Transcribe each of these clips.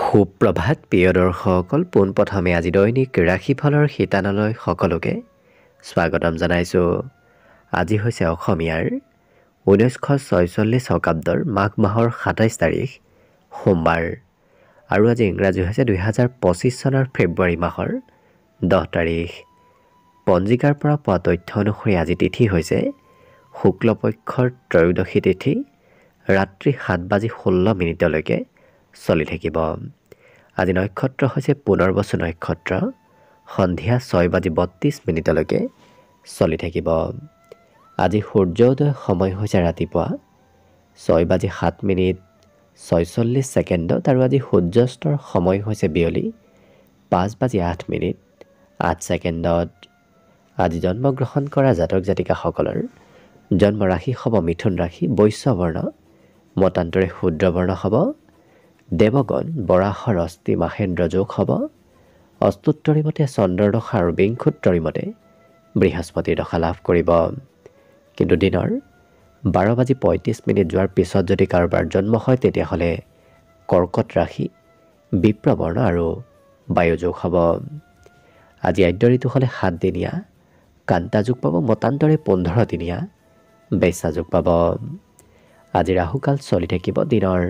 সুপ্ৰভাত প্ৰিয় দৰ্শকসকল, পোনপ্ৰথমে আজি দৈনিক ৰাশিফলৰ শিতানলৈ সকলোকে স্বাগতম জনাইছোঁ। আজি হৈছে অসমীয়াৰ 1946 শকাব্দৰ মাঘ মাহৰ 27 তাৰিখ সোমবাৰ আৰু আজি ইংৰাজী হৈছে 2025 চনৰ ফেব্ৰুৱাৰী মাহৰ 10 তাৰিখ। পঞ্জিকাৰ পৰা পোৱা তথ্য অনুসৰি আজি তিথি হৈছে শুক্লপক্ষৰ ত্ৰয়োদশী তিথি, ৰাত্ৰি 7:16 চলি থাকিব। আজি নক্ষত্ৰ হৈছে পুনৰ্বসু নক্ষত্ৰ, সন্ধিয়া 6:32 চলি থাকিব। আজি সূৰ্যোদয় সময় হৈছে ৰাতিপুৱা 6:07:46 আৰু আজি সূৰ্যাস্তৰ সময় হৈছে বিয়লি 5:08:08। আজি জন্মগ্ৰহণ কৰা জাতক জাতিকাসকলৰ জন্ম ৰাশি হ'ব মিথুন ৰাশি, বৈশ্য বৰ্ণ, মতান্তৰে শূদ্ৰ বৰ্ণ হ'ব। দেৱগণ বৰাহৰ অস্থি মাহেন্দ্ৰ যোগ হ'ব। অস্তুত্তৰী মতে চন্দ্ৰৰ দশা আৰু বিংশোত্তৰী মতে বৃহস্পতিৰ দশা লাভ কৰিব। কিন্তু দিনৰ 12:35 যোৱাৰ পিছত যদি কাৰোবাৰ জন্ম হয় তেতিয়াহ'লে কৰ্কট ৰাশি, বিপ্ৰবৰ্ণ আৰু বায়ুযোগ হ'ব। আজি আদ্য ঋতু হ'লে 7 দিনীয়া, কান্তা যোগ পাব। মতান্তৰে 15 দিনীয়া বেশ্যা যোগ পাব। আজি ৰাহুকাল চলি থাকিব দিনৰ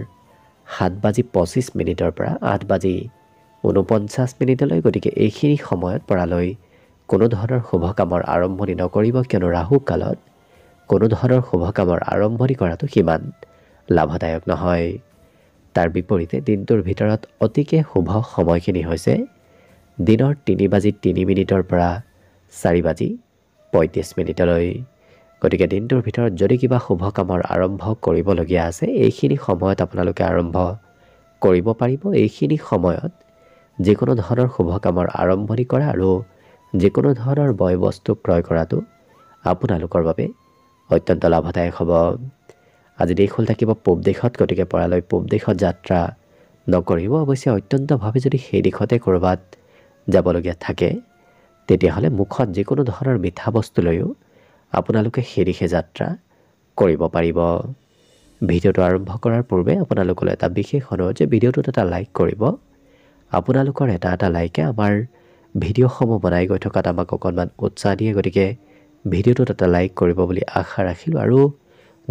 7:25 পৰা 8:49। গতিকে এইখিনি সময়ত পৰালৈ কোনো ধৰণৰ শুভ কামৰ আৰম্ভণি নকৰিব, কিয়নো ৰাহু কালত কোনো ধৰণৰ শুভ কামৰ আৰম্ভণি কৰাটো সিমান লাভদায়ক নহয়। তাৰ বিপৰীতে দিনটোৰ ভিতৰত অতিকে শুভ সময়খিনি হৈছে দিনৰ 3:03 পৰা 4:35। গতিকে দিনটোৰ ভিতৰত যদি কিবা শুভ কামৰ আৰম্ভ কৰিবলগীয়া আছে এইখিনি সময়ত আপোনালোকে আৰম্ভ কৰিব পাৰিব। এইখিনি সময়ত যিকোনো ধৰণৰ শুভ কামৰ আৰম্ভণি কৰা আৰু যিকোনো ধৰণৰ বয় বস্তু ক্ৰয় কৰাটো আপোনালোকৰ বাবে অত্যন্ত লাভদায়ক হ'ব। আজি দিশ হ'ল থাকিব পূব দিশত, গতিকে পৰালৈ পূব দিশত যাত্ৰা নকৰিব। অৱশ্যে অত্যন্তভাৱে যদি সেই দিশতে ক'ৰবাত যাবলগীয়া থাকে তেতিয়াহ'লে মুখত যিকোনো ধৰণৰ মিঠা বস্তু লৈও আপোনালোকে সেই দিশে যাত্ৰা কৰিব পাৰিব। ভিডিঅ'টো আৰম্ভ কৰাৰ পূৰ্বে আপোনালোকলৈ এটা বিশেষ অনুৰোধ যে ভিডিঅ'টোত এটা লাইক কৰিব। আপোনালোকৰ এটা লাইকে আমাৰ ভিডিঅ'সমূহ বনাই গৈ থকাত আমাক অকণমান উৎসাহ দিয়ে। গতিকে ভিডিঅ'টোত এটা লাইক কৰিব বুলি আশা ৰাখিলোঁ। আৰু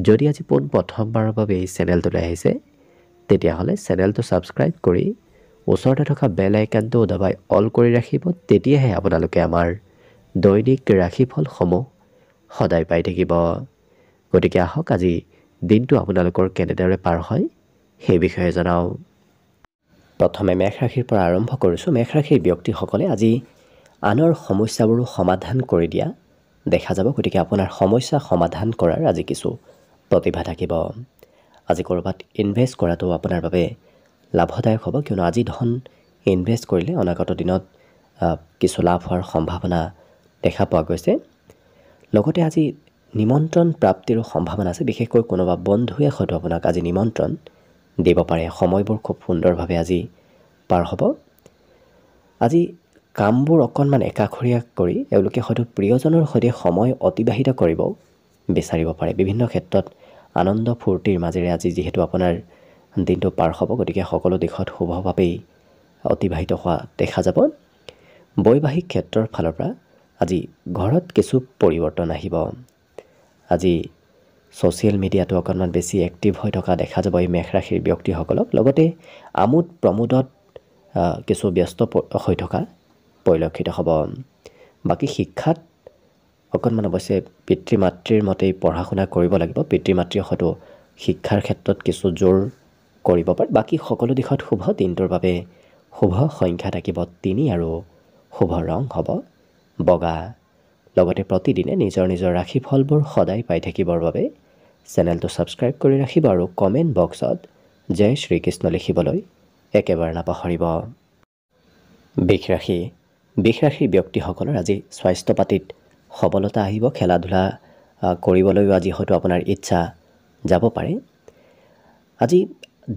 যদি আজি প্ৰথমবাৰৰ বাবে এই চেনেলটোলৈ আহিছে তেতিয়াহ'লে চেনেলটো ছাবস্ক্ৰাইব কৰি ওচৰতে থকা বেল আইকনটো দবাই অল কৰি ৰাখিব। তেতিয়াহে আপোনালোকে আমাৰ দৈনিক ৰাশিফলসমূহ সদায় পাই থাকিব। গতিকে আহক আজি দিনটো আপোনালোকৰ কেনেদৰে পাৰ হয় সেই বিষয়ে জনাওঁ। প্ৰথমে মেষ ৰাশিৰ পৰা আৰম্ভ কৰিছোঁ। মেষ ৰাশিৰ ব্যক্তিসকলে আজি আনৰ সমস্যাবোৰো সমাধান কৰি দিয়া দেখা যাব। গতিকে আপোনাৰ সমস্যা সমাধান কৰাৰ আজি কিছু প্ৰতিভা থাকিব। আজি ক'ৰবাত ইনভেষ্ট কৰাটো আপোনাৰ বাবে লাভদায়ক হ'ব, কিয়নো আজি ধন ইনভেষ্ট কৰিলে অনাগত দিনত কিছু লাভ হোৱাৰ সম্ভাৱনা দেখা পোৱা গৈছে। লগতে আজি নিমন্ত্ৰণ প্ৰাপ্তিৰো সম্ভাৱনা আছে। বিশেষকৈ কোনোবা বন্ধুৱে হয়তো আপোনাক আজি নিমন্ত্ৰণ দিব পাৰে। সময়বোৰ খুব সুন্দৰভাৱে আজি পাৰ হ'ব। আজি কামবোৰ অকণমান একাষৰীয়া কৰি এওঁলোকে হয়তো প্ৰিয়জনৰ সৈতে সময় অতিবাহিত কৰিব বিচাৰিব পাৰে। বিভিন্ন ক্ষেত্ৰত আনন্দ ফূৰ্তিৰ মাজেৰে আজি যিহেতু আপোনাৰ দিনটো পাৰ হ'ব, গতিকে সকলো দিশত শুভভাৱেই অতিবাহিত হোৱা দেখা যাব। বৈবাহিক ক্ষেত্ৰৰ ফালৰ পৰা আজি ঘৰত কিছু পৰিৱৰ্তন আহিব। আজি ছ'চিয়েল মিডিয়াটো অকণমান বেছি এক্টিভ হৈ থকা দেখা যাব এই মেষ ৰাশিৰ ব্যক্তিসকলক। লগতে আমোদ প্ৰমোদত কিছু ব্যস্ত হৈ থকা পৰিলক্ষিত হ'ব। বাকী শিক্ষাত অকণমান অৱশ্যে পিতৃ মাতৃৰ মতেই পঢ়া শুনা কৰিব লাগিব। পিতৃ মাতৃয়ে হয়তো শিক্ষাৰ ক্ষেত্ৰত কিছু জোৰ কৰিব পাৰে। বাকী সকলো দিশত শুভ। দিনটোৰ বাবে শুভ সংখ্যা থাকিব 3 আৰু শুভ ৰং হ'ব বগা। লগতে প্ৰতিদিনে নিজৰ নিজৰ ৰাশিফলবোৰ সদায় পাই থাকিবৰ বাবে চেনেলটো ছাবস্ক্ৰাইব কৰি ৰাখিব আৰু কমেণ্ট বক্সত জয় শ্ৰীকৃষ্ণ লিখিবলৈ একেবাৰে নাপাহৰিব। বৃষ ৰাশিৰ ব্যক্তিসকলৰ আজি স্বাস্থ্য পাতিত সবলতা আহিব। খেলা ধূলা কৰিবলৈও আজি হয়তো আপোনাৰ ইচ্ছা যাব পাৰে। আজি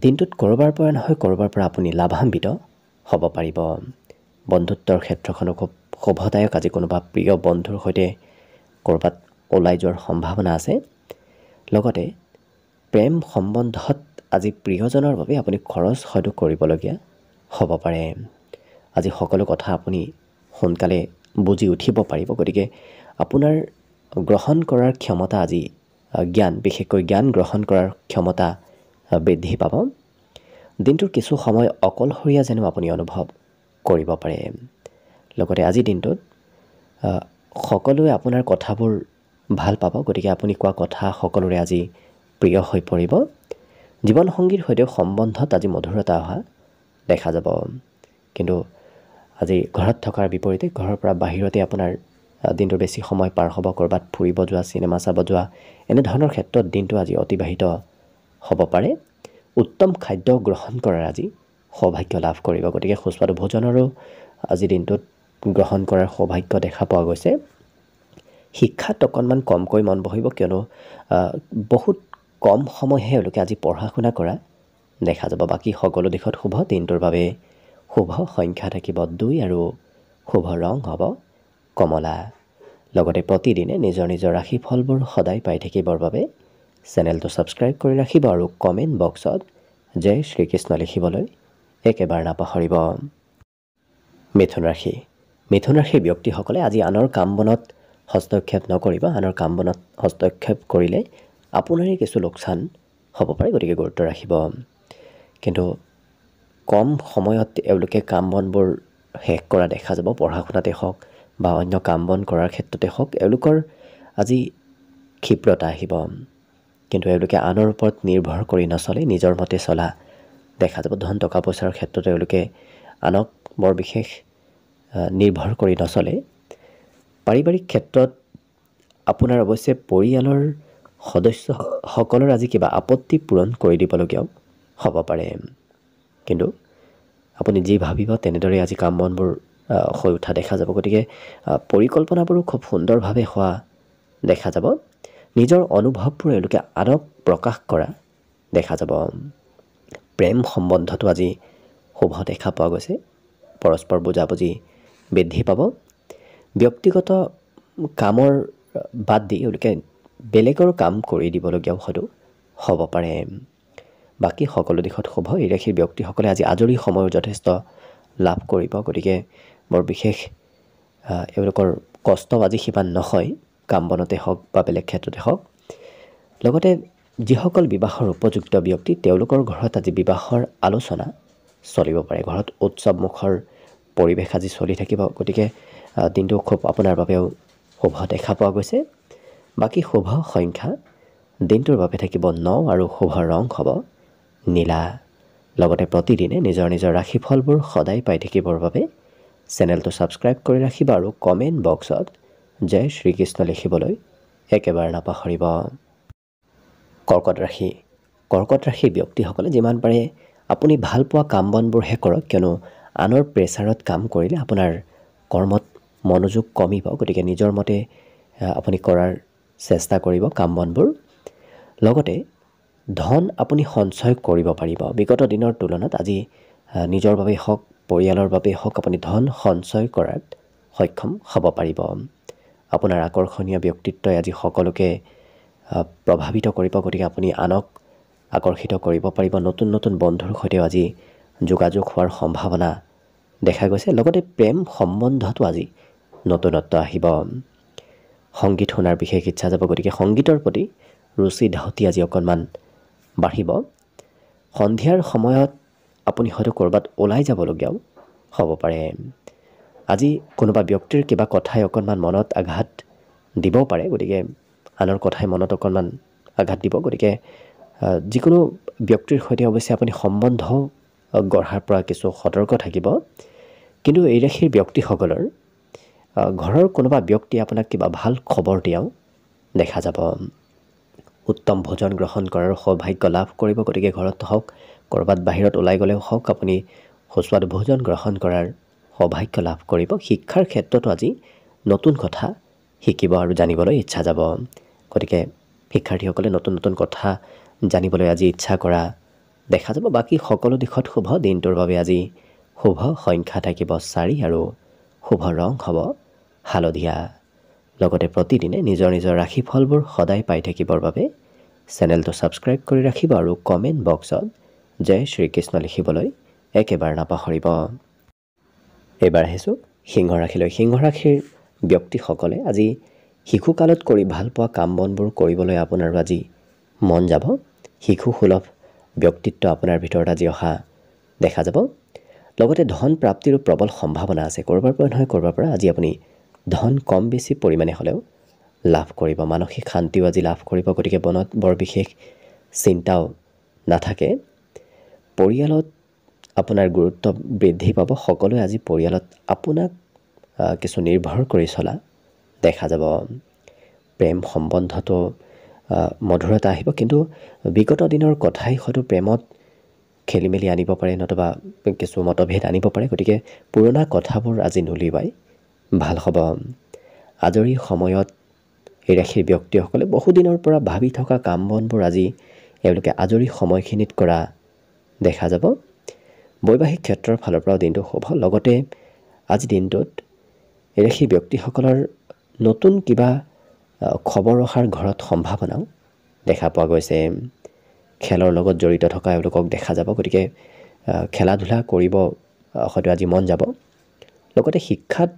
দিনটোত ক'ৰবাৰ পৰা নহয় ক'ৰবাৰ পৰা আপুনি লাভান্বিত হ'ব পাৰিব। বন্ধুত্বৰ ক্ষেত্ৰখনো খুব শুভদায়ক। আজি কোনোবা প্ৰিয় বন্ধুৰ সৈতে ক'ৰবাত ওলাই যোৱাৰ সম্ভাৱনা আছে। লগতে প্ৰেম সম্বন্ধত আজি প্ৰিয়জনৰ বাবে আপুনি খৰচ হয়তো কৰিবলগীয়া হ'ব পাৰে। আজি সকলো কথা আপুনি সোনকালে বুজি উঠিব পাৰিব। গতিকে আপোনাৰ গ্ৰহণ কৰাৰ ক্ষমতা আজি জ্ঞান, বিশেষকৈ জ্ঞান গ্ৰহণ কৰাৰ ক্ষমতা বৃদ্ধি পাব। দিনটোৰ কিছু সময় অকলশৰীয়া যেনো আপুনি অনুভৱ কৰিব পাৰে। লগতে আজিৰ দিনটোত সকলোৱে আপোনাৰ কথাবোৰ ভাল পাব। গতিকে আপুনি কোৱা কথা সকলোৰে আজি প্ৰিয় হৈ পৰিব। জীৱনসংগীৰ সৈতে সম্বন্ধত আজি মধুৰতা অহা দেখা যাব। কিন্তু আজি ঘৰত থকাৰ বিপৰীতে ঘৰৰ পৰা বাহিৰতে আপোনাৰ দিনটোৰ বেছি সময় পাৰ হ'ব। ক'ৰবাত ফুৰিব যোৱা, চিনেমা চাব যোৱা, এনেধৰণৰ ক্ষেত্ৰত দিনটো আজি অতিবাহিত হ'ব পাৰে। উত্তম খাদ্য গ্ৰহণ কৰাৰ আজি সৌভাগ্য লাভ কৰিব। গতিকে সুস্বাদু ভোজনৰো আজিৰ দিনটোত গ্ৰহণ কৰাৰ সৌভাগ্য দেখা পোৱা গৈছে। শিক্ষাত অকণমান কমকৈ মন বহিব, কিয়নো বহুত কম সময়হে এওঁলোকে আজি পঢ়া শুনা কৰা দেখা যাব। বাকী সকলো দিশত শুভ। দিনটোৰ বাবে শুভ সংখ্যা থাকিব 2 আৰু শুভ ৰং হ'ব কমলা। লগতে প্ৰতিদিনে নিজৰ নিজৰ ৰাশিফলবোৰ সদায় পাই থাকিবৰ বাবে চেনেলটো ছাবস্ক্ৰাইব কৰি ৰাখিব আৰু কমেণ্ট বক্সত জয় শ্ৰীকৃষ্ণ লিখিবলৈ একেবাৰে নাপাহৰিব। মিথুন ৰাশি। মিথুন ৰাশিৰ ব্যক্তিসকলে আজি আনৰ কাম বনত হস্তক্ষেপ নকৰিব। আনৰ কাম বনত হস্তক্ষেপ কৰিলে আপোনাৰেই কিছু লোকচান হ'ব পাৰে। গতিকে গুৰুত্ব ৰাখিব। কিন্তু কম সময়ত এওঁলোকে কাম বনবোৰ শেষ কৰা দেখা যাব। পঢ়া শুনাতে হওক বা অন্য কাম বন কৰাৰ ক্ষেত্ৰতে হওক এওঁলোকৰ আজি ক্ষিপ্ৰতা আহিব। কিন্তু এওঁলোকে আনৰ ওপৰত নিৰ্ভৰ কৰি নচলে, নিজৰ মতে চলা দেখা যাব। ধন টকা পইচাৰ ক্ষেত্ৰত এওঁলোকে আনক বৰ বিশেষ নিৰ্ভৰ কৰি নচলে। পাৰিবাৰিক ক্ষেত্ৰত আপোনাৰ অৱশ্যে পৰিয়ালৰ সদস্যসকলৰ আজি কিবা আপত্তি পূৰণ কৰি দিবলগীয়াও হ'ব পাৰে। কিন্তু আপুনি যি ভাবিব তেনেদৰে আজি কাম বনবোৰ হৈ উঠা দেখা যাব। গতিকে পৰিকল্পনাবোৰো খুব সুন্দৰভাৱে হোৱা দেখা যাব। নিজৰ অনুভৱবোৰ এওঁলোকে আনক প্ৰকাশ কৰা দেখা যাব। প্ৰেম সম্বন্ধটো আজি শুভ দেখা পোৱা গৈছে। পৰস্পৰ বুজাবুজি বৃদ্ধি পাব। ব্যক্তিগত কামৰ বাদ দি এওঁলোকে বেলেগৰ কাম কৰি দিবলগীয়াও হয়তো হ'ব পাৰে। বাকী সকলো দিশত শুভ। এই ৰাশিৰ ব্যক্তিসকলে আজি আজৰি সময়ো যথেষ্ট লাভ কৰিব। গতিকে বৰ বিশেষ এওঁলোকৰ কষ্ট আজি সিমান নহয়, কাম বনতে হওক বা বেলেগ ক্ষেত্ৰতে হওক। লগতে যিসকল বিবাহৰ উপযুক্ত ব্যক্তি তেওঁলোকৰ ঘৰত আজি বিবাহৰ আলোচনা চলিব পাৰে। ঘৰত উৎসৱমুখৰ পৰিৱেশ আজি চলি থাকিব। গতিকে দিনটো খুব আপোনাৰ বাবেও শুভ দেখা পোৱা গৈছে। বাকী শুভ সংখ্যা দিনটোৰ বাবে থাকিব 9 আৰু শুভ ৰং হ'ব নীলা। লগতে প্ৰতিদিনে নিজৰ নিজৰ ৰাশিফলবোৰ সদায় পাই থাকিবৰ বাবে চেনেলটো ছাবস্ক্ৰাইব কৰি ৰাখিব আৰু কমেণ্ট বক্সত জয় শ্ৰীকৃষ্ণ লিখিবলৈ একেবাৰে নাপাহৰিব। কৰ্কট ৰাশি। কৰ্কট ৰাশিৰ ব্যক্তিসকলে যিমান পাৰে আপুনি ভাল পোৱা কাম বনবোৰহে কৰক, কিয়নো আনৰ প্ৰেছাৰত কাম কৰিলে আপোনাৰ কৰ্মত মনোযোগ কমিব। গতিকে নিজৰ মতে আপুনি কৰাৰ চেষ্টা কৰিব কাম বনবোৰ। লগতে ধন আপুনি সঞ্চয় কৰিব পাৰিব। বিগত দিনৰ তুলনাত আজি নিজৰ বাবে হওক পৰিয়ালৰ বাবে হওক আপুনি ধন সঞ্চয় কৰাত সক্ষম হ'ব পাৰিব। আপোনাৰ আকৰ্ষণীয় ব্যক্তিত্বই আজি সকলোকে প্ৰভাৱিত কৰিব। গতিকে আপুনি আনক আকৰ্ষিত কৰিব পাৰিব। নতুন নতুন বন্ধুৰ সৈতেও আজি যোগাযোগ হোৱাৰ সম্ভাৱনা দেখা গৈছে। লগতে প্ৰেম সম্বন্ধতো আজি নতুনত্ব আহিব। সংগীত শুনাৰ বিশেষ ইচ্ছা যাব। গতিকে সংগীতৰ প্ৰতি ৰুচি ধাউতি আজি অকণমান বাঢ়িব। সন্ধিয়াৰ সময়ত আপুনি হয়তো ক'ৰবাত ওলাই যাবলগীয়াও হ'ব পাৰে। আজি কোনোবা ব্যক্তিৰ কিবা কথাই অকণমান মনত আঘাত দিবও পাৰে। গতিকে আনৰ কথাই মনত অকণমান আঘাত দিব। গতিকে যিকোনো ব্যক্তিৰ সৈতে অৱশ্যে আপুনি সম্বন্ধ গঢ়াৰ পৰা কিছু সতৰ্ক থাকিব। কিন্তু এই ৰাশিৰ ব্যক্তিসকলৰ ঘৰৰ কোনোবা ব্যক্তিয়ে আপোনাক কিবা ভাল খবৰ দিয়াও দেখা যাব। উত্তম ভোজন গ্ৰহণ কৰাৰ সৌভাগ্য লাভ কৰিব। গতিকে ঘৰত হওক ক'ৰবাত বাহিৰত ওলাই গ'লেও হওক আপুনি সুস্বাদু ভোজন গ্ৰহণ কৰাৰ সৌভাগ্য লাভ কৰিব। শিক্ষাৰ ক্ষেত্ৰতো আজি নতুন কথা শিকিব আৰু জানিবলৈ ইচ্ছা যাব। গতিকে শিক্ষাৰ্থীসকলে নতুন নতুন কথা জানিবলৈ আজি ইচ্ছা কৰা দেখা যাব। বাকী সকলো দিশত শুভ। দিনটোৰ বাবে আজি শুভ সংখ্যা থাকিব 4 আৰু শুভ ৰং হ'ব হালধীয়া। লগতে প্ৰতিদিনে নিজৰ নিজৰ ৰাশিফলবোৰ সদায় পাই থাকিবৰ বাবে চেনেলটো ছাবস্ক্ৰাইব কৰি ৰাখিব আৰু কমেণ্ট বক্সত জয় শ্ৰীকৃষ্ণ লিখিবলৈ একেবাৰে নাপাহৰিব। এইবাৰ আহিছোঁ সিংহ ৰাশিলৈ। সিংহ ৰাশিৰ ব্যক্তিসকলে আজি শিশুকালত কৰি ভাল পোৱা কাম বনবোৰ কৰিবলৈ আপোনাৰ আজি মন যাব। শিশুসুলভ ব্যক্তিত্ব আপোনাৰ ভিতৰত আজি অহা দেখা যাব। লগতে ধন প্ৰাপ্তিৰো প্ৰবল সম্ভাৱনা আছে। ক'ৰবাৰ পৰা নহয় ক'ৰবাৰ পৰা আজি আপুনি ধন কম বেছি পৰিমাণে হ'লেও লাভ কৰিব। মানসিক শান্তিও আজি লাভ কৰিব। গতিকে মনত বৰ বিশেষ চিন্তাও নাথাকে। পৰিয়ালত আপোনাৰ গুৰুত্ব বৃদ্ধি পাব। সকলোৱে আজি পৰিয়ালত আপোনাক কিছু নিৰ্ভৰ কৰি চলা দেখা যাব। প্ৰেম সম্বন্ধতো মধুৰতা আহিব, কিন্তু বিগত দিনৰ কথাই হয়তো প্ৰেমত খেলি মেলি আনিব পাৰে, নতুবা কিছু মতভেদ আনিব পাৰে। গতিকে পুৰণা কথাবোৰ আজি নুলিৱাই ভাল হ'ব। আজৰি সময়ত এই ৰাশিৰ ব্যক্তিসকলে বহুদিনৰ পৰা ভাবি থকা কাম বনবোৰ আজি এওঁলোকে আজৰি সময়খিনিত কৰা দেখা যাব। বৈবাহিক ক্ষেত্ৰৰ ফালৰ পৰাও দিনটো শুভ। লগতে আজি দিনটোত এই ৰাশিৰ ব্যক্তিসকলৰ নতুন কিবা খবৰ অহাৰ ঘৰত সম্ভাৱনাও দেখা পোৱা গৈছে। খেলৰ লগত জড়িত থকা এওঁলোকক দেখা যাব। গতিকে খেলা ধূলা কৰিব হয়তো আজি মন যাব। লগতে শিক্ষাত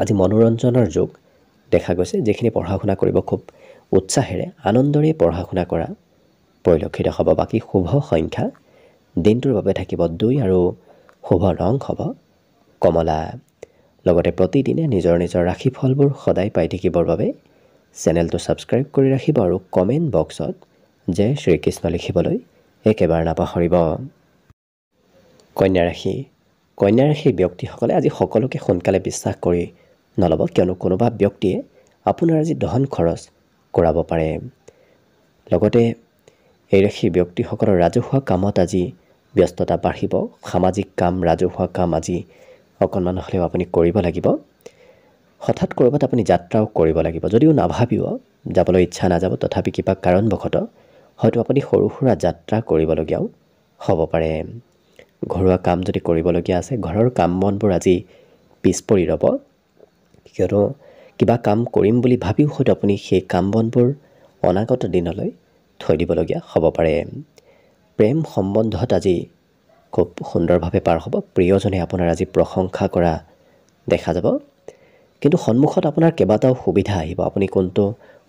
আজি মনোৰঞ্জনৰ যুগ দেখা গৈছে। যিখিনি পঢ়া শুনা কৰিব খুব উৎসাহেৰে আনন্দৰে পঢ়া শুনা কৰা পৰিলক্ষিত হ'ব। বাকী শুভ সংখ্যা দিনটোৰ বাবে থাকিব 2 আৰু শুভ ৰং হ'ব কমলা। লগতে প্ৰতিদিনে নিজৰ নিজৰ ৰাশিফলবোৰ সদায় পাই থাকিবৰ বাবে চেনেলটো ছাবস্ক্ৰাইব কৰি ৰাখিব আৰু কমেণ্ট বক্সত জয় শ্ৰীকৃষ্ণ লিখিবলৈ একেবাৰে নাপাহৰিব। কন্যা ৰাশি। কন্যা ৰাশিৰ ব্যক্তিসকলে আজি সকলোকে সোনকালে বিশ্বাস কৰি নল'ব, কিয়নো কোনোবা ব্যক্তিয়ে আপোনাৰ আজি ধন খৰচ কৰাব পাৰে। লগতে এই ৰাশিৰ ব্যক্তিসকলৰ ৰাজহুৱা কামত আজি ব্যস্ততা বাঢ়িব। সামাজিক কাম, ৰাজহুৱা কাম আজি অকণমান হ'লেও আপুনি কৰিব লাগিব। হঠাৎ ক'ৰবাত আপুনি যাত্ৰাও কৰিব লাগিব। যদিও নাভাবিব যাবলৈ ইচ্ছা নাযাব, তথাপি কিবা কাৰণবশতঃ হয়তো আপুনি সৰু সুৰা যাত্ৰা কৰিবলগীয়াও হ'ব পাৰে। ঘৰুৱা কাম যদি কৰিবলগীয়া আছে, ঘৰৰ কাম বনবোৰ আজি পিছ পৰি ৰ'ব, কিয়নো কিবা কাম কৰিম বুলি ভাবিও হয়তো আপুনি সেই কাম বনবোৰ অনাগত দিনলৈ থৈ দিবলগীয়া হ'ব পাৰে। প্ৰেম সম্বন্ধত আজি খুব সুন্দৰভাৱে পাৰ হ'ব। প্ৰিয়জনে আপোনাৰ আজি প্ৰশংসা কৰা দেখা যাব। কিন্তু সন্মুখত আপোনাৰ কেইবাটাও সুবিধা আহিব। আপুনি কোনটো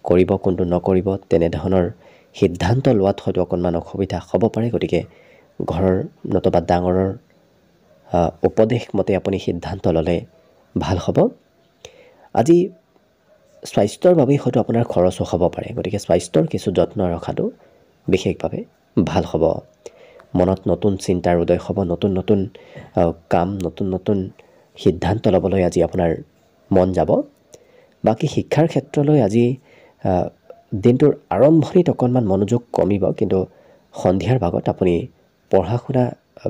কৰিব কোনটো নকৰিব তেনেধৰণৰ সিদ্ধান্ত লোৱাত হয়তো অকণমান অসুবিধা হ'ব পাৰে। গতিকে ঘৰৰ নতুবা ডাঙৰৰ উপদেশ মতে আপুনি সিদ্ধান্ত ল'লে ভাল হ'ব। আজি স্বাস্থ্যৰ বাবে হয়তো আপোনাৰ খৰচো হ'ব পাৰে। গতিকে স্বাস্থ্যৰ কিছু যত্ন ৰখাটো বিশেষভাৱে ভাল হ'ব। মনত নতুন চিন্তাৰ উদয় হ'ব। নতুন নতুন কাম, নতুন নতুন সিদ্ধান্ত ল'বলৈ আজি আপোনাৰ মন যাব। বাকী শিক্ষাৰ ক্ষেত্ৰলৈ আজি দিনটোৰ আৰম্ভণিত অকণমান মনোযোগ কমিব, কিন্তু সন্ধিয়াৰ ভাগত আপুনি পঢ়া শুনা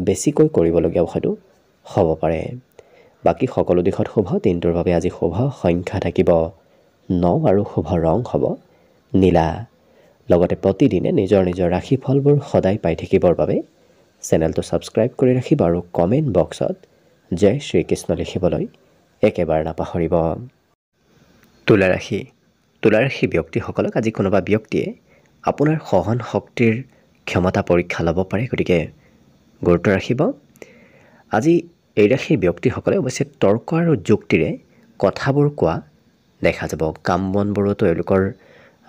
বেছিকৈ কৰিবলগীয়াও হয়তো হ'ব পাৰে। বাকী সকলো দিশত শুভ। দিনটোৰ বাবে আজি শুভ সংখ্যা থাকিব 9 আৰু শুভ ৰং হ'ব নীলা। লগতে প্ৰতিদিনে নিজৰ নিজৰ ৰাশিফলবোৰ সদায় পাই থাকিবৰ বাবে চেনেলটো ছাবস্ক্ৰাইব কৰি ৰাখিব আৰু কমেণ্ট বক্সত জয় শ্ৰীকৃষ্ণ লিখিবলৈ একেবাৰে নাপাহৰিব। তুলা ৰাশি। তুলা ৰাশি ব্যক্তিসকলক আজি কোনোবা ব্যক্তিয়ে আপোনাৰ সহন শক্তিৰ ক্ষমতা পৰীক্ষা ল'ব পাৰে। গতিকে গুৰুত্ব ৰাখিব। আজি এই ৰাশিৰ ব্যক্তিসকলে অৱশ্যে তৰ্ক আৰু যুক্তিৰে কথাবোৰ কোৱা দেখা যাব। কাম বনবোৰতো এওঁলোকৰ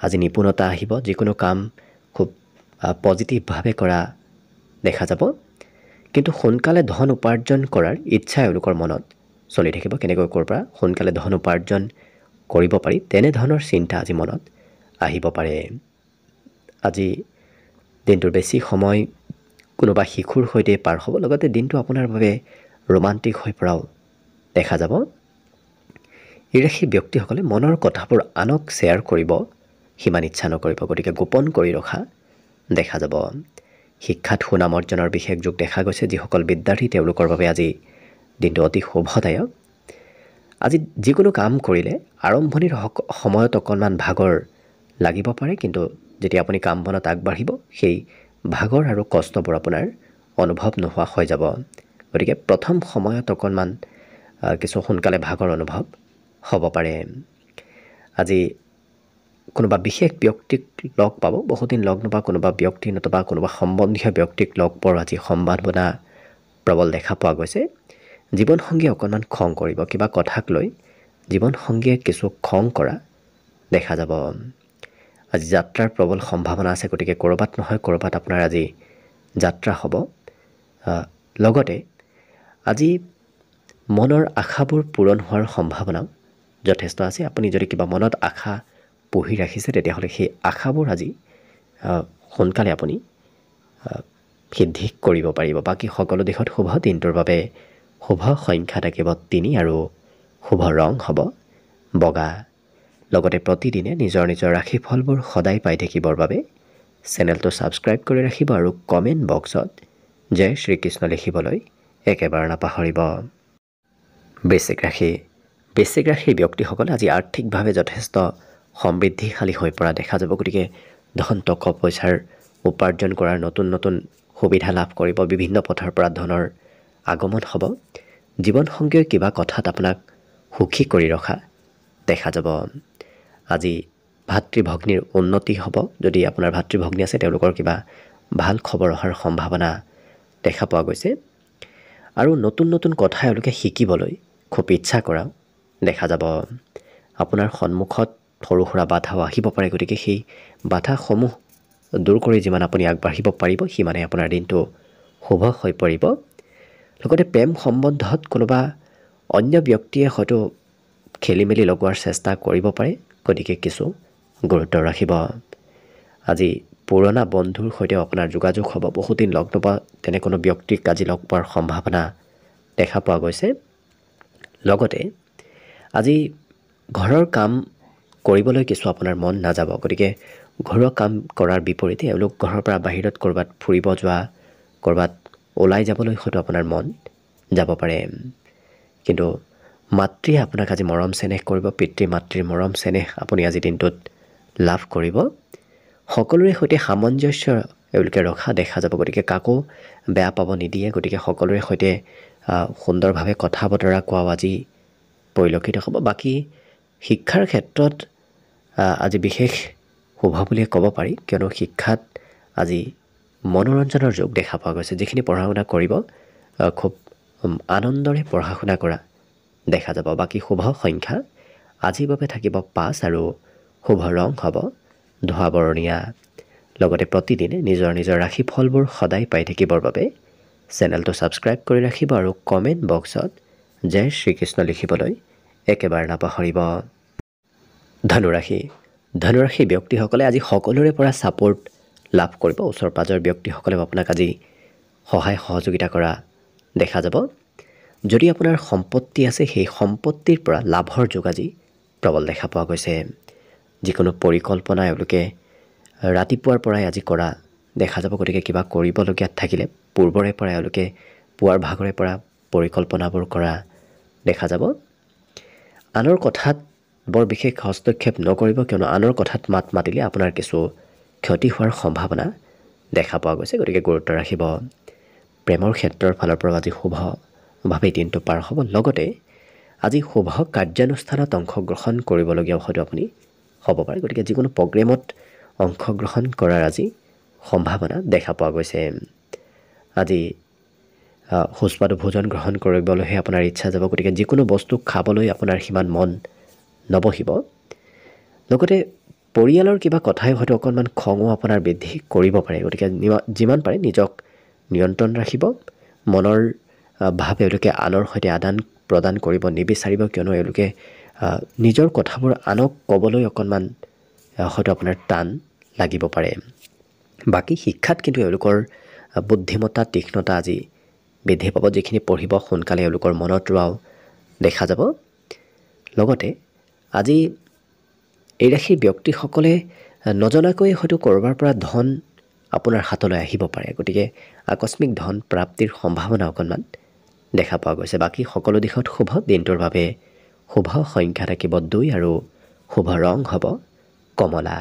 আজি নিপুণতা আহিব। যিকোনো কাম খুব পজিটিভভাৱে কৰা দেখা যাব। কিন্তু সোনকালে ধন উপাৰ্জন কৰাৰ ইচ্ছা এওঁলোকৰ মনত চলি থাকিব। কেনেকৈ ক'ৰ পৰা সোনকালে ধন উপাৰ্জন কৰিব পাৰি তেনেধৰণৰ চিন্তা আজি মনত আহিব পাৰে। আজি দিনটোৰ বেছি সময় কোনোবা শিশুৰ সৈতে পাৰ হ'ব। লগতে দিনটো আপোনাৰ বাবে ৰোমান্টিক হৈ পৰাও দেখা যাব। এই ৰাশিৰ ব্যক্তিসকলে মনৰ কথাবোৰ আনক শ্বেয়াৰ কৰিব সিমান ইচ্ছা নকৰিব। গতিকে গোপন কৰি ৰখা দেখা যাব। শিক্ষাত সুনাম অৰ্জনৰ বিশেষ যুগ দেখা গৈছে। যিসকল বিদ্যাৰ্থী তেওঁলোকৰ বাবে আজি দিনটো অতি শুভদায়ক। আজি যিকোনো কাম কৰিলে আৰম্ভণিৰ সময়ত অকণমান ভাগৰ লাগিব পাৰে, কিন্তু যেতিয়া আপুনি কাম বনত আগবাঢ়িব সেই ভাগৰ আৰু কষ্টবোৰ আপোনাৰ অনুভৱ নোহোৱা হৈ যাব। গতিকে প্ৰথম সময়ত অকণমান কিছু সোনকালে ভাগৰ অনুভৱ হ'ব পাৰে। আজি কোনোবা বিশেষ ব্যক্তিক লগ পাব। বহুদিন লগ নোপোৱা কোনোবা ব্যক্তি নতুবা কোনোবা সম্বন্ধীয় ব্যক্তিক লগ পোৱাৰ আজি সম্ভাৱনা প্ৰবল দেখা পোৱা গৈছে। জীৱনসংগীয়ে অকণমান খং কৰিব, কিবা কথাক লৈ জীৱনসংগীয়ে কিছু খং কৰা দেখা যাব। আজি যাত্ৰাৰ প্ৰবল সম্ভাৱনা আছে, গতিকে ক'ৰবাত নহয় ক'ৰবাত আপোনাৰ আজি যাত্ৰা হ'ব। লগতে আজি মনৰ আশাবোৰ পূৰণ হোৱাৰ সম্ভাৱনাও যথেষ্ট আছে। আপুনি যদি কিবা মনত আশা পুহি ৰাখিছে তেতিয়াহ'লে সেই আশাবোৰ আজি সোনকালে আপুনি সিদ্ধি কৰিব পাৰিব। বাকী সকলো দিশত শুভ। দিনটোৰ বাবে শুভ সংখ্যা থাকিব 3 আৰু শুভ ৰং হ'ব বগা। লগতে প্ৰতিদিনে নিজৰ নিজৰ ৰাশিফলবোৰ সদায় পাই থাকিবৰ বাবে চেনেলটো ছাবস্ক্ৰাইব কৰি ৰাখিব আৰু কমেণ্ট বক্সত জয় শ্ৰীকৃষ্ণ লিখিবলৈ একেবাৰে নাপাহৰিব। বৃশ্চিক ৰাশি। বৃশ্চিক ৰাশিৰ ব্যক্তিসকলে আজি আৰ্থিকভাৱে যথেষ্ট সমৃদ্ধিশালী হৈ পৰা দেখা যাব। গতিকে ধন টকা পইচাৰ উপাৰ্জন কৰাৰ নতুন নতুন সুবিধা লাভ কৰিব। বিভিন্ন পথৰ পৰা ধনৰ আগমন হ'ব। জীৱনসংগীৰ কিবা কথাত আপোনাক সুখী কৰি ৰখা দেখা যাব। আজি ভাতৃ ভগ্নীৰ উন্নতি হ'ব। যদি আপোনাৰ ভাতৃ ভগ্নী আছে তেওঁলোকৰ কিবা ভাল খবৰ অহাৰ সম্ভাৱনা দেখা পোৱা গৈছে। আৰু নতুন নতুন কথা এওঁলোকে শিকিবলৈ খুব ইচ্ছা কৰা দেখা যাব। আপোনাৰ সন্মুখত সৰু সুৰা বাধাও আহিব পাৰে, গতিকে সেই বাধাসমূহ দূৰ কৰি যিমান আপুনি আগবাঢ়িব পাৰিব সিমানে আপোনাৰ দিনটো শুভ হৈ পৰিব। লগতে প্ৰেম সম্বন্ধত কোনোবা অন্য ব্যক্তিয়ে হয়তো খেলি মেলি লগোৱাৰ চেষ্টা কৰিব পাৰে, গতিকে কিছু গুৰুত্ব ৰাখিব। আজি পুৰণা বন্ধুৰ সৈতেও আপোনাৰ যোগাযোগ হ'ব। বহুদিন লগ নোপোৱা তেনে কোনো ব্যক্তিক আজি লগ পোৱাৰ সম্ভাৱনা দেখা পোৱা গৈছে। লগতে আজি ঘৰৰ কাম কৰিবলৈ কিছু আপোনাৰ মন নাযাব, গতিকে ঘৰুৱা কাম কৰাৰ বিপৰীতে এওঁলোক ঘৰৰ পৰা বাহিৰত ক'ৰবাত ফুৰিব যোৱা, ক'ৰবাত ওলাই যাবলৈ হয়তো আপোনাৰ মন যাব পাৰে। কিন্তু মাতৃয়ে আপোনাক আজি মৰম চেনেহ কৰিব। পিতৃ মাতৃৰ মৰম চেনেহ আপুনি আজি দিনটোত লাভ কৰিব। সকলোৰে সৈতে সামঞ্জস্য এওঁলোকে ৰখা দেখা যাব, গতিকে কাকো বেয়া পাব নিদিয়ে। গতিকে সকলোৰে সৈতে সুন্দৰভাৱে কথা বতৰা কোৱাও আজি পৰিলক্ষিত হ'ব। বাকী শিক্ষাৰ ক্ষেত্ৰত আজি বিশেষ শুভ বুলিয়ে ক'ব পাৰি, কিয়নো শিক্ষাত আজি মনোৰঞ্জনৰ যোগ দেখা পোৱা গৈছে। যিখিনি পঢ়া শুনা কৰিব খুব আনন্দৰে পঢ়া শুনা কৰা দেখা যাব। বাকী শুভ সংখ্যা আজিৰ বাবে থাকিব 5 আৰু শুভ ৰং হ'ব ধোঁৱা বৰণীয়া। লগতে প্ৰতিদিনে নিজৰ নিজৰ ৰাশিফলবোৰ সদায় পাই থাকিবৰ বাবে চেনেলটো ছাবস্ক্ৰাইব কৰি ৰাখিব আৰু কমেণ্ট বক্সত জয় শ্ৰীকৃষ্ণ লিখিবলৈ একেবাৰে নাপাহৰিব। ধনুৰাশি। ধনুৰাশি ব্যক্তিসকলে আজি সকলোৰে পৰা ছাপোৰ্ট লাভ কৰিব। ওচৰ পাজৰ ব্যক্তিসকলেও আপোনাক আজি সহায় সহযোগিতা কৰা দেখা যাব। যদি আপোনাৰ সম্পত্তি আছে সেই সম্পত্তিৰ পৰা লাভৰ যোগ আজি প্ৰবল দেখা পোৱা গৈছে। যিকোনো পৰিকল্পনা এওঁলোকে ৰাতিপুৱাৰ পৰাই আজি কৰা দেখা যাব, গতিকে কিবা কৰিবলগীয়াত থাকিলে পূৰ্বৰে পৰা এওঁলোকে পুৱাৰ ভাগৰে পৰা পৰিকল্পনাবোৰ কৰা দেখা যাব। আনৰ কথাত বৰ বিশেষ হস্তক্ষেপ নকৰিব, কিয়নো আনৰ কথাত মাত মাতিলে আপোনাৰ কিছু ক্ষতি হোৱাৰ সম্ভাৱনা দেখা পোৱা গৈছে, গতিকে গুৰুত্ব ৰাখিব। প্ৰেমৰ ক্ষেত্ৰৰ ফালৰ পৰা আজি শুভভাৱে দিনটো পাৰ হ'ব। লগতে আজি শুভ কাৰ্যানুষ্ঠানত অংশগ্ৰহণ কৰিবলগীয়াও হয়তো আপুনি হ'ব পাৰে, গতিকে যিকোনো প্ৰগ্ৰেমত অংশগ্ৰহণ কৰাৰ আজি সম্ভাৱনা দেখা পোৱা গৈছে। আজি সুস্বাদু ভোজন গ্ৰহণ কৰিবলৈহে আপোনাৰ ইচ্ছা যাব, গতিকে যিকোনো বস্তু খাবলৈ আপোনাৰ সিমান মন নবহিব। লগতে পৰিয়ালৰ কিবা কথাই হয়তো অকণমান খঙো আপোনাৰ বৃদ্ধি কৰিব পাৰে, গতিকে যিমান পাৰে নিজক নিয়ন্ত্ৰণ ৰাখিব। মনৰ ভাৱ এওঁলোকে আনৰ সৈতে আদান প্ৰদান কৰিব নিবিচাৰিব, কিয়নো এওঁলোকে নিজৰ কথাবোৰ আনক ক'বলৈ অকণমান হয়তো আপোনাৰ টান লাগিব পাৰে। বাকী শিক্ষাত কিন্তু এওঁলোকৰ বুদ্ধিমত্তা তীক্ষ্ণতা আজি বৃদ্ধি পাব। যিখিনি পঢ়িব সোনকালে এওঁলোকৰ মনত ৰোৱাও দেখা যাব। লগতে আজি এই ৰাশিৰ ব্যক্তিসকলে নজনাকৈ হয়তো ক'ৰবাৰ পৰা ধন আপোনাৰ হাতলৈ আহিব পাৰে, গতিকে আকস্মিক ধন প্ৰাপ্তিৰ সম্ভাৱনা অকণমান দেখা পোৱা গৈছে। বাকী সকলো দিশত শুভ। দিনটোৰ বাবে শুভ সংখ্যা থাকিব 2 আৰু শুভ ৰং হ'ব কমলা।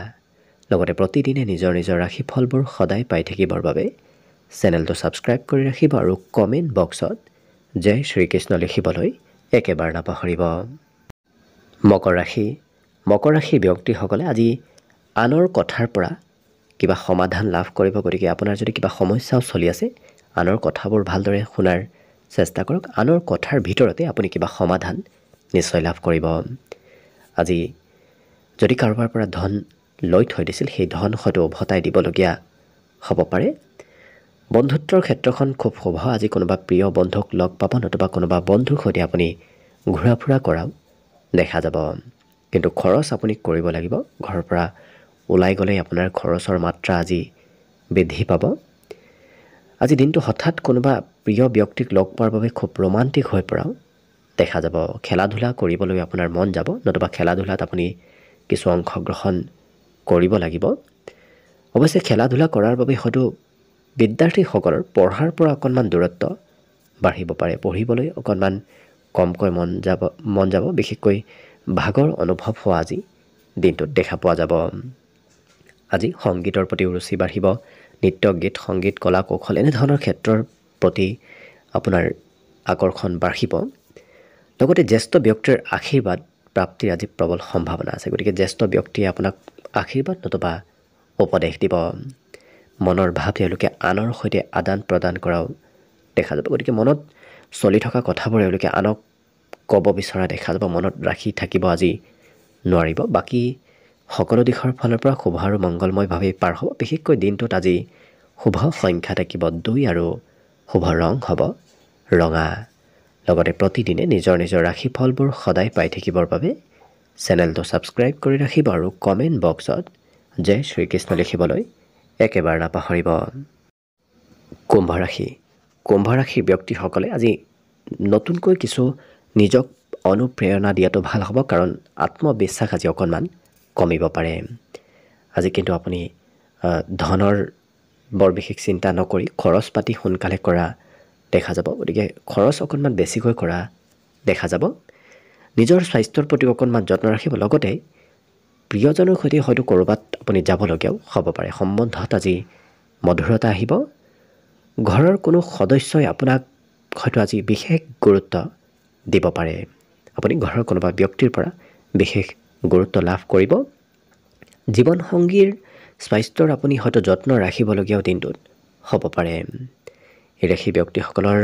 লগতে প্ৰতিদিনে নিজৰ নিজৰ ৰাশিফলবোৰ সদায় পাই থাকিবৰ বাবে চেনেলটো ছাবস্ক্ৰাইব কৰি ৰাখিব আৰু কমেণ্ট বক্সত জয় শ্ৰীকৃষ্ণ লিখিবলৈ একেবাৰে নাপাহৰিব। মকৰ ৰাশি। মকৰ ৰাশিৰ ব্যক্তিসকলে আজি আনৰ কথাৰ পৰা কিবা সমাধান লাভ কৰিব, গতিকে আপোনাৰ যদি কিবা সমস্যাও চলি আছে আনৰ কথাবোৰ ভালদৰে শুনাৰ চেষ্টা কৰক আনৰ কথাৰ ভিতৰতে আপুনি কিবা সমাধান নিশ্চয় লাভ কৰিব। আজি যদি কাৰোবাৰ পৰা ধন লৈ থৈ দিছিল সেই ধন হয়তো উভতাই দিবলগীয়া হ'ব পাৰে। বন্ধুত্বৰ ক্ষেত্ৰখন খুব শুভ। আজি কোনোবা প্ৰিয় বন্ধুক লগ পাব নতুবা কোনোবা বন্ধুৰ সৈতে আপুনি ঘূৰা ফুৰা কৰাও দেখা যাব। কিন্তু খৰচ আপুনি কৰিব লাগিব। ঘৰৰ পৰা ওলাই গ'লেই আপোনাৰ খৰচৰ মাত্ৰা আজি বৃদ্ধি পাব। আজি দিনটো হঠাৎ কোনোবা প্ৰিয় ব্যক্তিক লগ পোৱাৰ বাবে খুব ৰোমান্টিক হৈ পৰাও দেখা যাব। খেলা ধূলা কৰিবলৈ আপোনাৰ মন যাব নতুবা খেলা ধূলাত আপুনি কিছু অংশগ্ৰহণ কৰিব লাগিব। অৱশ্যে খেলা ধূলা কৰাৰ বাবে হয়তো বিদ্যাৰ্থীসকলৰ পঢ়াৰ পৰা অকণমান দূৰত্ব বাঢ়িব পাৰে। পঢ়িবলৈ অকণমান কমকৈ মন যাব বিশেষকৈ ভাগৰ অনুভৱ হোৱা আজি দিনটোত দেখা পোৱা যাব। আজি সংগীতৰ প্ৰতি ৰুচি বাঢ়িব। নৃত্য গীত সংগীত কলা কৌশল এনেধৰণৰ ক্ষেত্ৰৰ প্ৰতি আপোনাৰ আকৰ্ষণ বাঢ়িব। লগতে জ্যেষ্ঠ ব্যক্তিৰ আশীৰ্বাদ প্ৰাপ্তিৰ আজি প্ৰবল সম্ভাৱনা আছে। গতিকে জ্যেষ্ঠ ব্যক্তিয়ে আপোনাক আশীৰ্বাদ নতুবা উপদেশ দিব। মনৰ ভাৱ তেওঁলোকে আনৰ সৈতে আদান প্ৰদান কৰাও দেখা যাব। গতিকে মনত চলি থকা কথাবোৰ এওঁলোকে আনক ক'ব বিচৰা দেখা যাব। মনত ৰাখি থাকিব আজি নোৱাৰিব। বাকী সকলো দিশৰ ফালৰ পৰা শুভ আৰু মংগলময়ভাৱেই পাৰ হ'ব। বিশেষকৈ দিনটোত আজি শুভ সংখ্যা থাকিব 2 আৰু শুভ ৰং হ'ব ৰঙা। লগতে প্ৰতিদিনে নিজৰ নিজৰ ৰাশিফলবোৰ সদায় পাই থাকিবৰ বাবে চেনেলটো ছাবস্ক্ৰাইব কৰি ৰাখিব আৰু কমেণ্ট বক্সত জয় শ্ৰীকৃষ্ণ লিখিবলৈ একেবাৰে নাপাহৰিব। কুম্ভ ৰাশি। কুম্ভ ৰাশিৰ ব্যক্তিসকলে আজি নতুনকৈ কিছু নিজক অনুপ্ৰেৰণা দিয়াটো ভাল হ'ব, কাৰণ আত্মবিশ্বাস আজি অকণমান কমিব পাৰে। আজি কিন্তু আপুনি ধনৰ বৰ বিশেষ চিন্তা নকৰি খৰচ পাতি সোনকালে কৰা দেখা যাব। গতিকে খৰচ অকণমান বেছিকৈ কৰা দেখা যাব। নিজৰ স্বাস্থ্যৰ প্ৰতি অকণমান যত্ন ৰাখিব। লগতে প্ৰিয়জনৰ সৈতে হয়তো ক'ৰবাত আপুনি যাবলগীয়াও হ'ব পাৰে। সম্বন্ধত আজি মধুৰতা আহিব। ঘৰৰ কোনো সদস্যই আপোনাক হয়তো আজি বিশেষ গুৰুত্ব দিব পাৰে। আপুনি ঘৰৰ কোনোবা ব্যক্তিৰ পৰা বিশেষ গুৰুত্ব লাভ কৰিব। জীৱনসংগীৰ স্বাস্থ্যৰ আপুনি হয়তো যত্ন ৰাখিবলগীয়াও দিনটোত হ'ব পাৰে। এই ৰাশি ব্যক্তিসকলৰ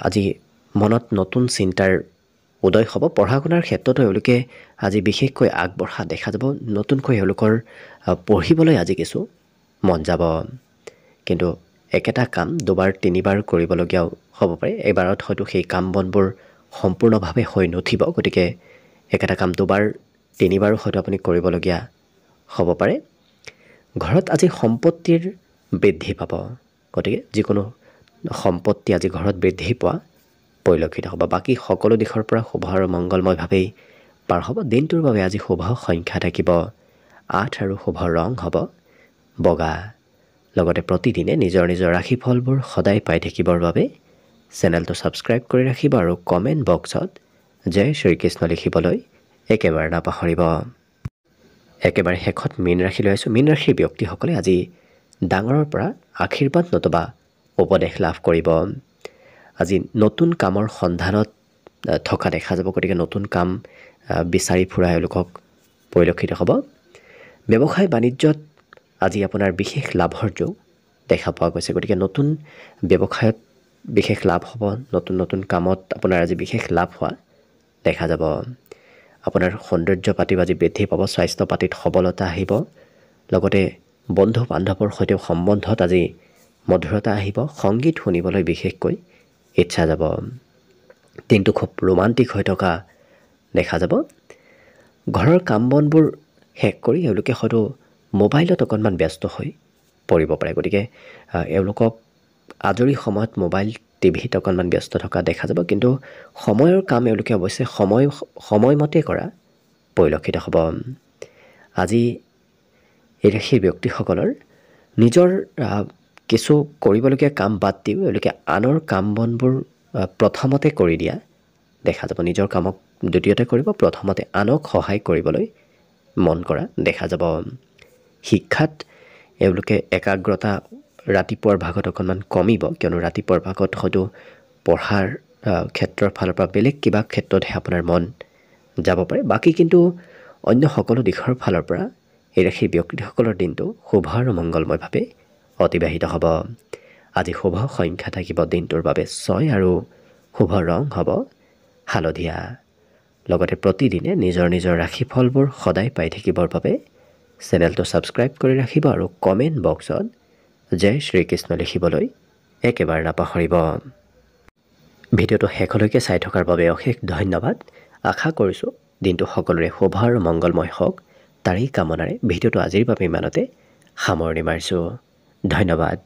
আজি মনত নতুন চিন্তাৰ উদয় হ'ব। পঢ়া শুনাৰ ক্ষেত্ৰতো এওঁলোকে আজি বিশেষকৈ আগবঢ়া দেখা যাব। নতুনকৈ এওঁলোকৰ পঢ়িবলৈ আজি কিছু মন যাব। কিন্তু একেটা কাম দুবাৰ তিনিবাৰ কৰিবলগীয়াও হ'ব পাৰে। এবাৰত হয়তো সেই কাম বনবোৰ সম্পূৰ্ণভাৱে হৈ নুঠিব। গতিকে একেটা কাম দুবাৰ তিনিবাৰো হয়তো আপুনি কৰিবলগীয়া হ'ব পাৰে। ঘৰত আজি সম্পত্তিৰ বৃদ্ধি পাব। গতিকে যিকোনো সম্পত্তি আজি ঘৰত বৃদ্ধি পোৱা পৰিলক্ষিত হ'ব। বাকী সকলো দিশৰ পৰা শুভ আৰু মংগলময়ভাৱেই পাৰ হ'ব। দিনটোৰ বাবে আজি শুভ সংখ্যা থাকিব 8 আৰু শুভ ৰং হ'ব বগা। লগতে প্ৰতিদিনে নিজৰ নিজৰ ৰাশিফলবোৰ সদায় পাই থাকিবৰ বাবে চেনেলটো ছাবস্ক্ৰাইব কৰি ৰাখিব আৰু কমেণ্ট বক্সত জয় শ্ৰীকৃষ্ণ লিখিবলৈ একেবাৰে নাপাহৰিব। একেবাৰে শেষত মীন ৰাশি লৈ আছোঁ। মীন ৰাশিৰ ব্যক্তিসকলে আজি ডাঙৰৰ পৰা আশীৰ্বাদ নতুবা উপদেশ লাভ কৰিব। আজি নতুন কামৰ সন্ধানত থকা দেখা যাব। গতিকে নতুন কাম বিচাৰি ফুৰা এওঁলোকক পৰিলক্ষিত হ'ব। ব্যৱসায় বাণিজ্যত আজি আপোনাৰ বিশেষ লাভৰ যোগ দেখা পোৱা গৈছে। গতিকে নতুন ব্যৱসায়ত বিশেষ লাভ হ'ব। নতুন নতুন কামত আপোনাৰ আজি বিশেষ লাভ হোৱা দেখা যাব। আপোনাৰ সৌন্দৰ্য পাতিও আজি বৃদ্ধি পাব। স্বাস্থ্য পাতিত সবলতা আহিব। লগতে বন্ধু বান্ধৱৰ সৈতেও সম্বন্ধত আজি মধুৰতা আহিব। সংগীত শুনিবলৈ বিশেষকৈ ইচ্ছা যাব। দিনটো খুব ৰোমান্টিক হৈ থকা দেখা যাব। ঘৰৰ কাম বনবোৰ শেষ কৰি এওঁলোকে হয়তো মোবাইলত অকণমান ব্যস্ত হৈ পৰিব পাৰে। গতিকে এওঁলোকক আজৰি সময়ত মোবাইল টিভিত অকণমান ব্যস্ত থকা দেখা যাব। কিন্তু সময়ৰ কাম এওঁলোকে অৱশ্যে সময়মতে কৰা পৰিলক্ষিত হ'ব। আজি এই ৰাশিৰ ব্যক্তিসকলৰ নিজৰ কিছু কৰিবলগীয়া কাম বাদ দিও এওঁলোকে আনৰ কাম বনবোৰ প্ৰথমতে কৰি দিয়া দেখা যাব। নিজৰ কামক দ্বিতীয়তে কৰিব, প্ৰথমতে আনক সহায় কৰিবলৈ মন কৰা দেখা যাব। শিক্ষাত এওঁলোকে একাগ্ৰতা ৰাতিপুৱাৰ ভাগত অকণমান কমিব, কিয়নো ৰাতিপুৱাৰ ভাগত হয়তো পঢ়াৰ ক্ষেত্ৰৰ ফালৰ পৰা বেলেগ কিবা ক্ষেত্ৰতহে আপোনাৰ মন যাব পাৰে। বাকী কিন্তু অন্য সকলো দিশৰ ফালৰ পৰা এই ৰাশিৰ ব্যক্তিসকলৰ দিনটো শুভ আৰু মংগলময়ভাৱে অতিবাহিত হ'ব। আজি শুভ সংখ্যা থাকিব দিনটোৰ বাবে 6 আৰু শুভ ৰং হ'ব হালধীয়া। লগতে প্ৰতিদিনে নিজৰ নিজৰ ৰাশিফলবোৰ সদায় পাই থাকিবৰ বাবে চেনেলটো ছাবস্ক্ৰাইব কৰি ৰাখিব আৰু কমেণ্ট বক্সত জয় শ্ৰীকৃষ্ণ লিখিবলৈ একেবাৰে নাপাহৰিব। ভিডিঅ'টো শেষলৈকে চাই থকাৰ বাবে অশেষ ধন্যবাদ। আশা কৰিছোঁ দিনটো সকলোৰে শুভ আৰু মংগলময় হওক, তাৰেই কামনাৰে ভিডিঅ'টো আজিৰ বাবে ইমানতে সামৰণি মাৰিছোঁ। ধন্যবাদ।